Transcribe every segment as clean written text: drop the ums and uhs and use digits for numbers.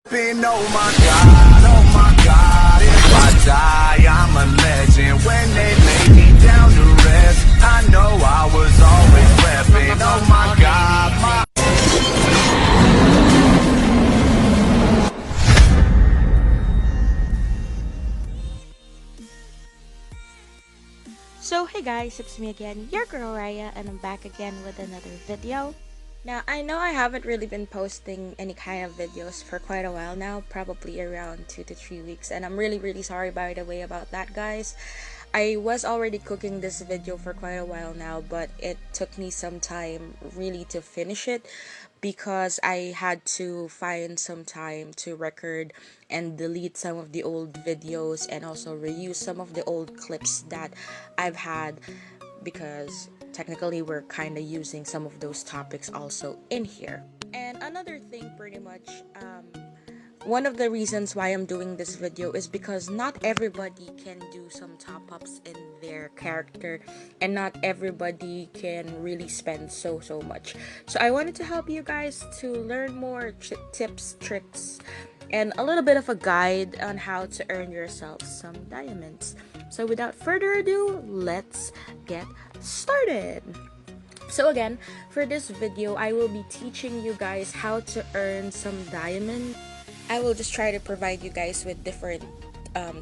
Oh my God, if I die, I'm a legend. When they lay me down to rest, I know I was always repping. Oh my God, So hey guys, it's me again, your girl RaiA, and I'm back again with another video. Now I know I haven't really been posting any kind of videos for quite a while now, probably around 2 to 3 weeks, and I'm really sorry by the way about that, guys. I was already cooking this video for quite a while now, but it took me some time really to finish it because I had to find some time to record and delete some of the old videos and also reuse some of the old clips that I've had, because technically we're kind of using some of those topics also in here. And another thing, pretty much, one of the reasons why I'm doing this video is because not everybody can do some top-ups in their character, and not everybody can really spend so much. So I wanted to help you guys to learn more tips, tricks, and a little bit of a guide on how to earn yourself some diamonds. So without further ado, let's get started. So again, for this video, I will be teaching you guys how to earn some diamonds. I will just try to provide you guys with different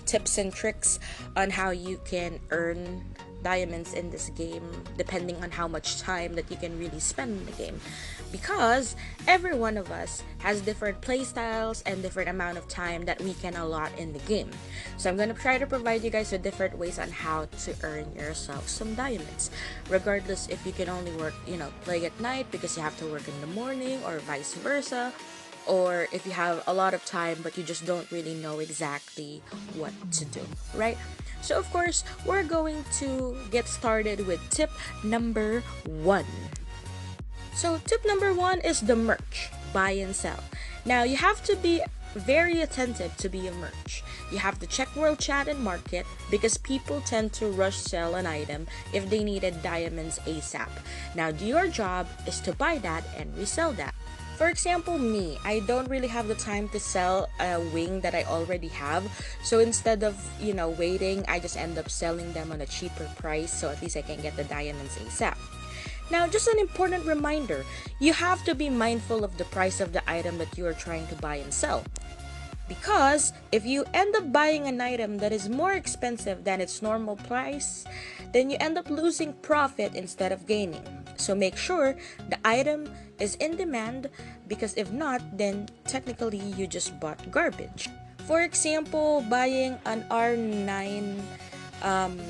tips and tricks on how you can earn diamonds in this game, depending on how much time that you can really spend in the game, because every one of us has different playstyles and different amount of time that we can allot in the game. So I'm gonna try to provide you guys with different ways on how to earn yourself some diamonds, regardless if you can only work, play at night because you have to work in the morning, or vice versa, or if you have a lot of time but you just don't really know exactly what to do, right? So of course, we're going to get started with tip number 1. So tip number 1 is the merch, buy and sell. Now you have to be very attentive to be a merch. You have to check world chat and market, because people tend to rush sell an item if they needed diamonds ASAP. Now your job is to buy that and resell that. For example, me, I don't really have the time to sell a wing that I already have. So instead of, waiting, I just end up selling them on a cheaper price, so at least I can get the diamonds ASAP. Now, just an important reminder, you have to be mindful of the price of the item that you are trying to buy and sell. Because if you end up buying an item that is more expensive than its normal price, then you end up losing profit instead of gaining. So make sure the item is in demand, because if not, then technically you just bought garbage. For example, buying an R9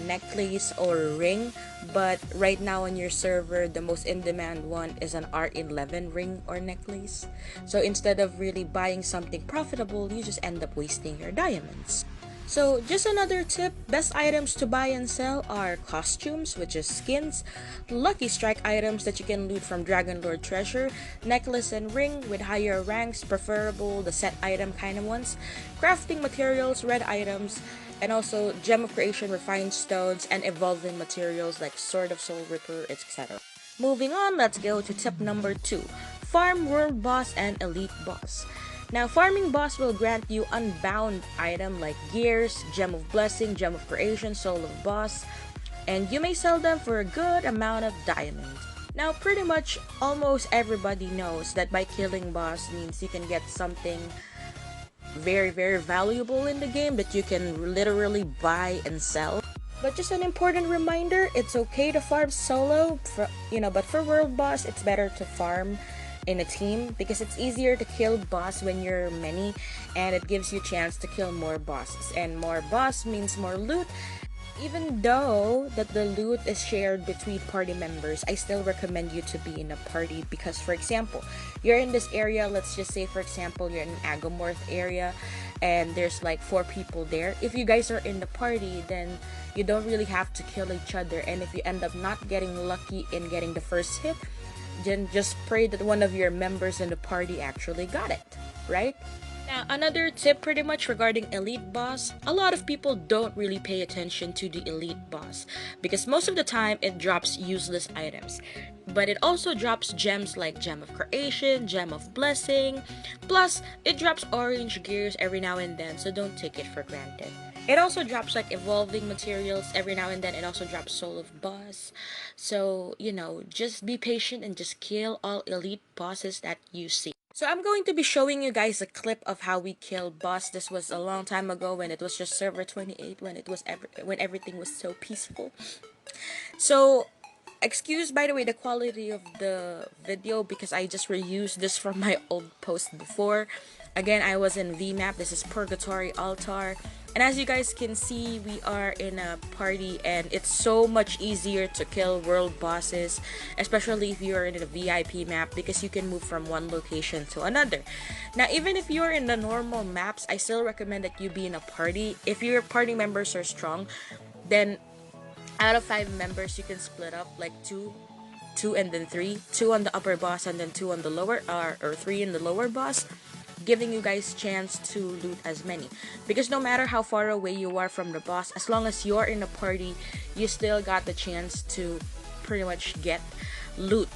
necklace or ring, but right now on your server the most in-demand one is an R11 ring or necklace. So instead of really buying something profitable, you just end up wasting your diamonds. So just another tip, best items to buy and sell are costumes, which is skins, lucky strike items that you can loot from Dragon Lord treasure, necklace and ring with higher ranks, preferable the set item kind of ones, crafting materials, red items, and also gem of creation, refined stones, and evolving materials like sword of soul ripper, etc. Moving on, let's go to tip number 2, farm world boss and elite boss. Now, farming boss will grant you unbound item like gears, gem of blessing, gem of creation, soul of boss, and you may sell them for a good amount of diamonds. Now, pretty much almost everybody knows that by killing boss means you can get something very valuable in the game that you can literally buy and sell. But just an important reminder, it's okay to farm solo, but for world boss, it's better to farm in a team, because it's easier to kill boss when you're many, and it gives you a chance to kill more bosses, and more boss means more loot. Even though that the loot is shared between party members, I still recommend you to be in a party, because for example, you're in this area, let's just say for example you're in Agomorth area and there's like 4 people there. If you guys are in the party, then you don't really have to kill each other, and if you end up not getting lucky in getting the first hit, then just pray that one of your members in the party actually got it, right? Now, another tip pretty much regarding elite boss, a lot of people don't really pay attention to the elite boss, because most of the time it drops useless items. but it also drops gems like Gem of Creation, Gem of Blessing, plus it drops orange gears every now and then, so don't take it for granted. It also drops like evolving materials every now and then. It also drops Soul of Boss. So, just be patient and just kill all elite bosses that you see. So I'm going to be showing you guys a clip of how we killed boss. This was a long time ago when it was just server 28, when everything was so peaceful. So excuse, by the way, the quality of the video because I just reused this from my old post before. Again, I was in VMAP. This is Purgatory Altar. And as you guys can see, we are in a party and it's so much easier to kill world bosses, especially if you're in a VIP map because you can move from one location to another. Now, even if you're in the normal maps, I still recommend that you be in a party. If your party members are strong, then out of 5 members, you can split up like two and then 3. 2 on the upper boss and then 2 on the lower, or 3 in the lower boss, giving you guys chance to loot as many. Because no matter how far away you are from the boss, as long as you're in a party, you still got the chance to pretty much get loot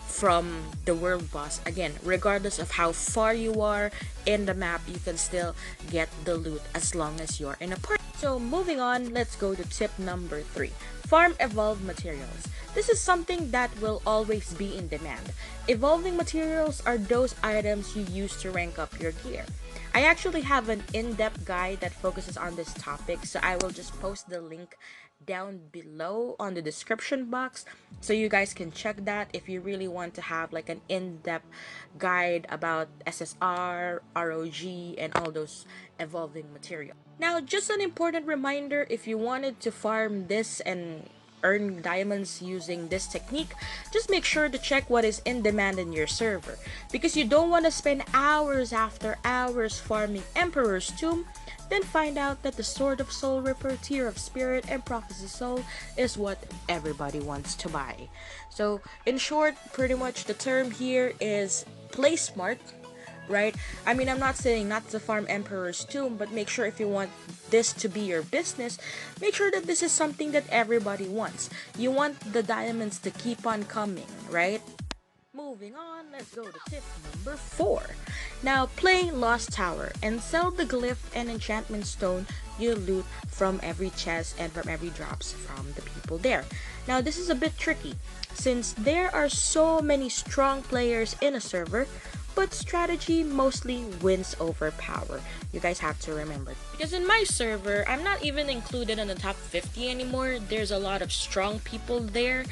from the world boss. Again, regardless of how far you are in the map, you can still get the loot as long as you're in a party. So moving on, let's go to tip number 3. Farm evolved materials. This is something that will always be in demand. Evolving materials are those items you use to rank up your gear. I actually have an in-depth guide that focuses on this topic, so I will just post the link down below on the description box so you guys can check that if you really want to have like an in-depth guide about SSR, ROG, and all those evolving materials. Now, just an important reminder, if you wanted to farm this and earn diamonds using this technique, just make sure to check what is in demand in your server, because you don't want to spend hours after hours farming Emperor's Tomb, then find out that the Sword of Soul Ripper, Tear of Spirit, and Prophecy Soul is what everybody wants to buy. So in short, pretty much the term here is play smart, right? I mean, I'm not saying not to farm Emperor's Tomb, but make sure if you want this to be your business, make sure that this is something that everybody wants. You want the diamonds to keep on coming, right? Moving on, let's go to tip number 4. Now, play Lost Tower and sell the glyph and enchantment stone you loot from every chest and from every drops from the people there. Now, this is a bit tricky since there are so many strong players in a server, but strategy mostly wins over power. You guys have to remember. Because in my server, I'm not even included in the top 50 anymore. There's a lot of strong people there,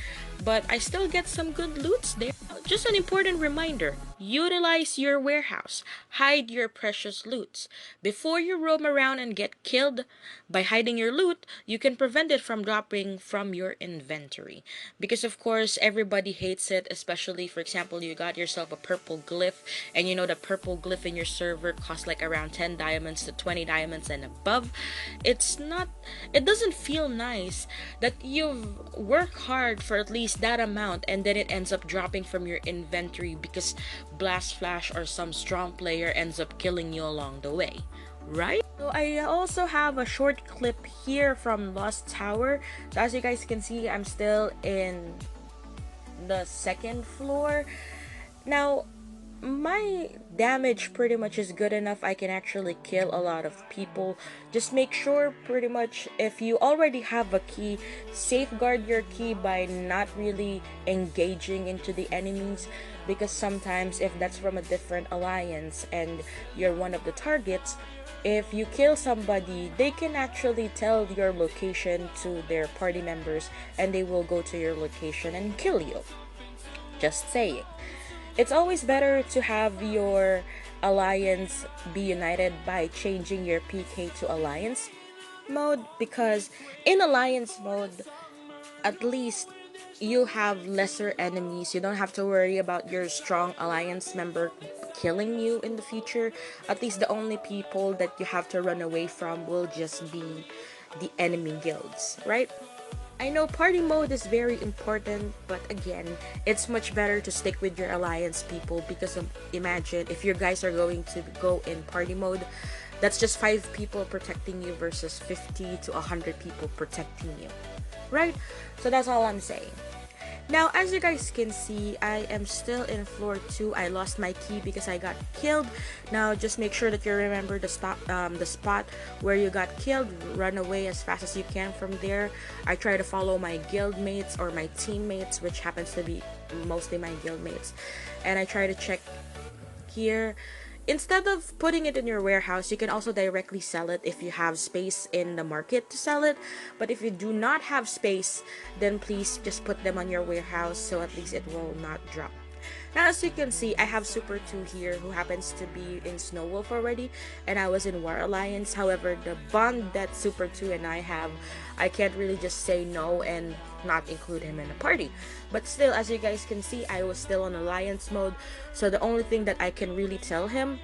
but I still get some good loots there. Just an important reminder, utilize your warehouse. Hide your precious loots. Before you roam around and get killed, by hiding your loot, you can prevent it from dropping from your inventory. Because of course, everybody hates it, especially, for example, you got yourself a purple glyph, and you know the purple glyph in your server costs like around 10 diamonds to 20 diamonds and above. It doesn't feel nice that you've worked hard for at least that amount and then it ends up dropping from your inventory because Blast Flash or some strong player ends up killing you along the way, right? So I also have a short clip here from Lost Tower. So as you guys can see, I'm still in the 2nd floor. Now, my damage pretty much is good enough. I can actually kill a lot of people. Just make sure pretty much if you already have a key, safeguard your key by not really engaging into the enemies, because sometimes if that's from a different alliance and you're one of the targets, if you kill somebody, they can actually tell your location to their party members and they will go to your location and kill you. Just saying. It's always better to have your alliance be united by changing your PK to alliance mode, because in alliance mode, at least you have lesser enemies. You don't have to worry about your strong alliance member killing you in the future. At least the only people that you have to run away from will just be the enemy guilds, right? I know party mode is very important, but again, it's much better to stick with your alliance people, because imagine if your guys are going to go in party mode, that's just 5 people protecting you versus 50 to 100 people protecting you, right? So that's all I'm saying. Now, as you guys can see, I am still in floor 2. I lost my key because I got killed. Now, just make sure that you remember the spot where you got killed. Run away as fast as you can from there. I try to follow my guild mates or my teammates, which happens to be mostly my guild mates. And I try to check here. Instead of putting it in your warehouse, you can also directly sell it if you have space in the market to sell it. But if you do not have space, then please just put them on your warehouse so at least it will not drop. Now, as you can see, I have Super 2 here who happens to be in Snow Wolf already, and I was in War Alliance. However, the bond that Super 2 and I have, I can't really just say no and not include him in the party. But still, as you guys can see, I was still on Alliance mode, so the only thing that I can really tell him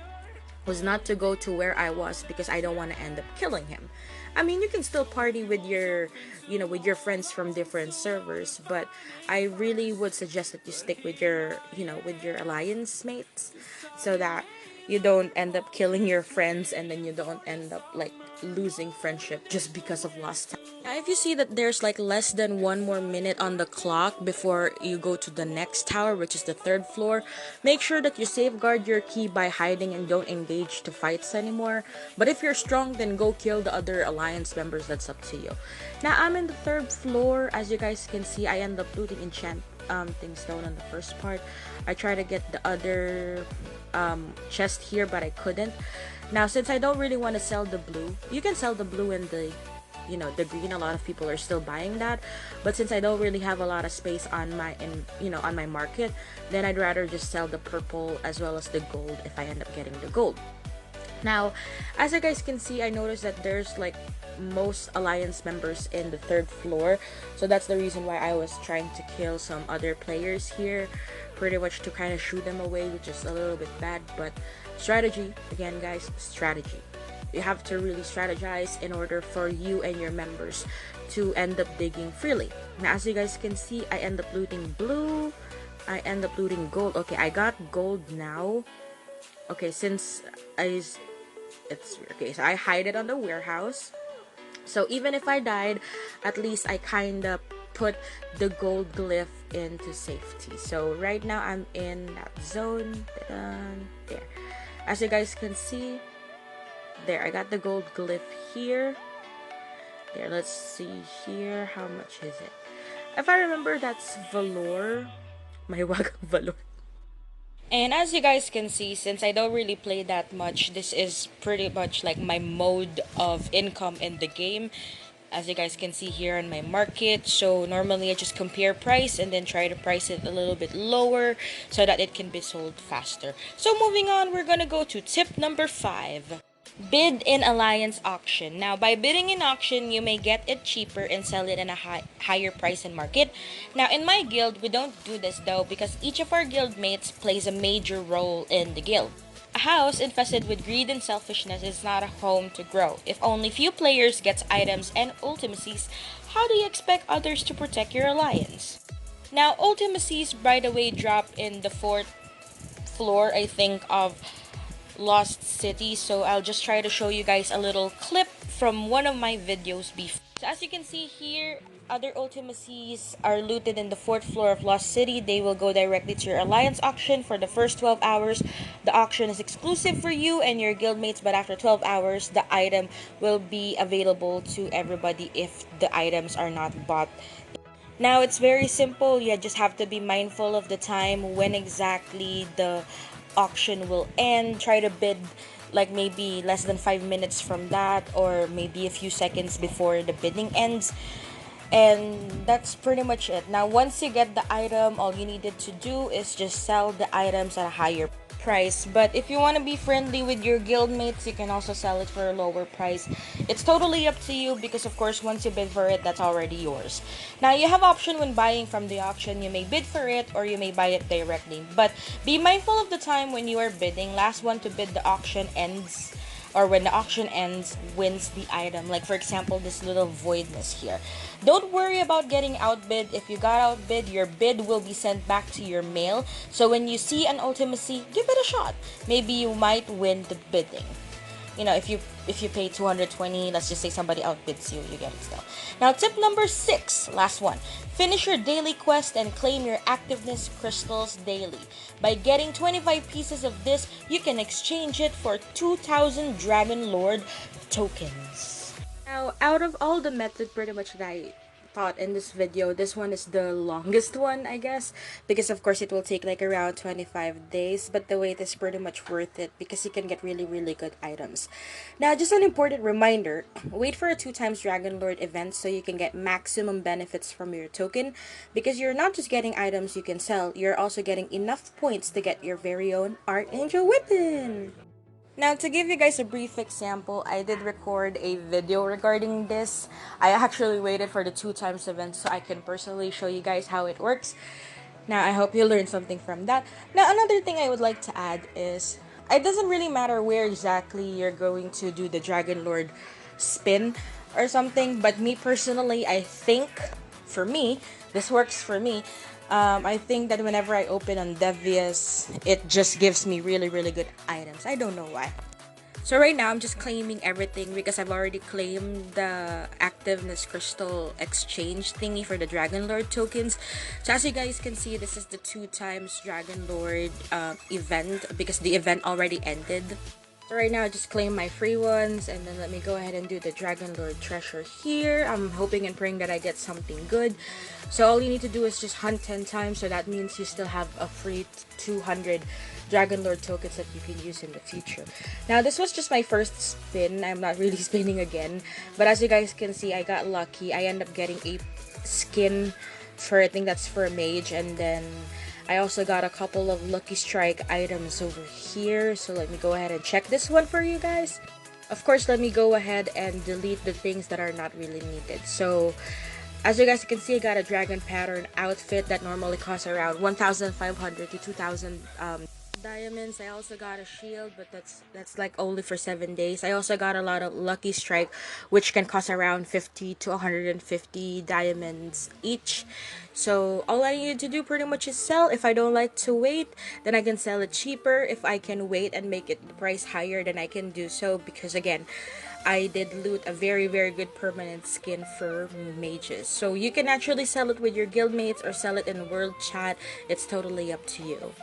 was not to go to where I was because I don't want to end up killing him. I mean, you can still party with your, with your friends from different servers, but I really would suggest that you stick with your, with your alliance mates so that you don't end up killing your friends and then you don't end up like losing friendship just because of lost time. Now, if you see that there's like less than 1 more minute on the clock before you go to the next tower, which is the 3rd floor, make sure that you safeguard your key by hiding and don't engage to fights anymore. But if you're strong, then go kill the other alliance members. That's up to you. Now, I'm in the 3rd floor. As you guys can see, I end up looting enchanting stone on the first part. I try to get the other chest here, but I couldn't. Now, since I don't really want to sell the blue, you can sell the blue and the the green. A lot of people are still buying that, but since I don't really have a lot of space on my on my market, then I'd rather just sell the purple as well as the gold if I end up getting the gold. Now, as you guys can see, I noticed that there's like most alliance members in the 3rd floor, so that's the reason why I was trying to kill some other players here, pretty much to kind of shoo them away, which is a little bit bad. But strategy, again guys, strategy. You have to really strategize in order for you and your members to end up digging freely. Now, as you guys can see, I end up looting blue, I end up looting gold. Okay, I got gold now. Okay, since okay, so I hide it on the warehouse. So even if I died, at least I kind of put the gold glyph into safety. So right now I'm in that zone. There. As you guys can see, there, I got the gold glyph here. There, let's see here. How much is it? If I remember, that's Valor. My wag Valor. And as you guys can see, since I don't really play that much, this is pretty much like my mode of income in the game. As you guys can see here on my market, so normally I just compare price and then try to price it a little bit lower so that it can be sold faster. So moving on, we're gonna go to tip number 5. Bid in alliance auction. Now, by bidding in auction, you may get it cheaper and sell it in a higher price in market. Now, in my guild, we don't do this though because each of our guild mates plays a major role in the guild. A house infested with greed and selfishness is not a home to grow. If only few players get items and ultimacies, how do you expect others to protect your alliance? Now, ultimacies, by the way, drop in the 4th floor, I think, of Lost City. So I'll just try to show you guys a little clip from one of my videos before. So as you can see here, other ultimacies are looted in the 4th floor of Lost City. They will go directly to your alliance auction for the first 12 hours. The auction is exclusive for you and your guildmates, but after 12 hours, the item will be available to everybody if the items are not bought. Now, it's very simple. You just have to be mindful of the time when exactly the auction will end. Try to bid like maybe less than 5 minutes from that, or maybe a few seconds before the bidding ends. And that's pretty much it. Now, once you get the item, all you needed to do is just sell the items at a higher price. But if you want to be friendly with your guildmates, you can also sell it for a lower price. It's totally up to you because of course once you bid for it, that's already yours. Now, you have option when buying from the auction. You may bid for it or you may buy it directly, but be mindful of the time when you are bidding. Last one to bid the auction ends, or when the auction ends, wins the item. Like for example, this little voidness here. Don't worry about getting outbid. If you got outbid, your bid will be sent back to your mail. So when you see an ultimacy, give it a shot. Maybe you might win the bidding. You know, if you pay 220, let's just say somebody outbids you, you get it still. Now, tip number 6, last one. Finish your daily quest and claim your activeness crystals daily. By getting 25 pieces of this, you can exchange it for 2,000 Dragon Lord tokens. Now, out of all the method pretty much that I thought in this video, this one is the longest one, I guess, because of course it will take like around 25 days, but the wait is pretty much worth it because you can get really good items. Now, just an important reminder, wait for a 2x Dragon Lord event so you can get maximum benefits from your token, because you're not just getting items you can sell, you're also getting enough points to get your very own Archangel weapon. Now, to give you guys a brief example, I did record a video regarding this. I actually waited for the 2x event so I can personally show you guys how it works. Now, I hope you learned something from that. Now, another thing I would like to add is, it doesn't really matter where exactly you're going to do the Dragon Lord spin or something, but me personally, I think, for me, this works for me. I think that whenever I open on Devious, it just gives me really good items. I don't know why. So right now, I'm just claiming everything because I've already claimed the activeness crystal exchange thingy for the Dragon Lord tokens. So as you guys can see, this is the 2x Dragon Lord event because the event already ended. So right now, I just claim my free ones, and then let me go ahead and do the Dragon Lord treasure here. I'm hoping and praying that I get something good. So all you need to do is just hunt 10 times, so that means you still have a free 200 Dragon Lord tokens that you can use in the future. Now, this was just my first spin. I'm not really spinning again. But as you guys can see, I got lucky. I end up getting a skin for, I think that's for a mage, and then I also got a couple of Lucky Strike items over here, so let me go ahead and check this one for you guys. Of course, let me go ahead and delete the things that are not really needed. So, as you guys can see, I got a dragon pattern outfit that normally costs around 1,500 to 2,000 diamonds. I also got a shield, but that's like only for 7 days. I also got a lot of Lucky Strike, which can cost around 50 to 150 diamonds each. So all I need to do pretty much is sell. If I don't like to wait, then I can sell it cheaper. If I can wait and make it the price higher, then I can do so, because again, I did loot a very good permanent skin for mages. So you can actually sell it with your guildmates or sell it in world chat. It's totally up to you.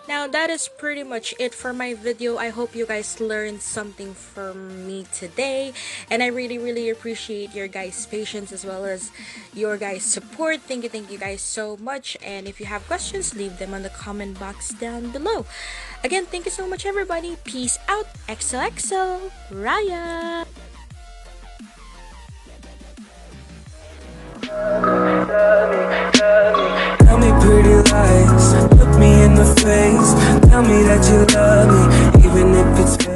Now, that is pretty much it for my video. I hope you guys learned something from me today, and I really appreciate your guys' patience as well as your guys' support. Thank you guys so much, and if you have questions, leave them on the comment box down below. Again, thank you so much, everybody. Peace out. XOXO. RaiA. Tell me pretty lies, look me in the face. Tell me that you love me, even if it's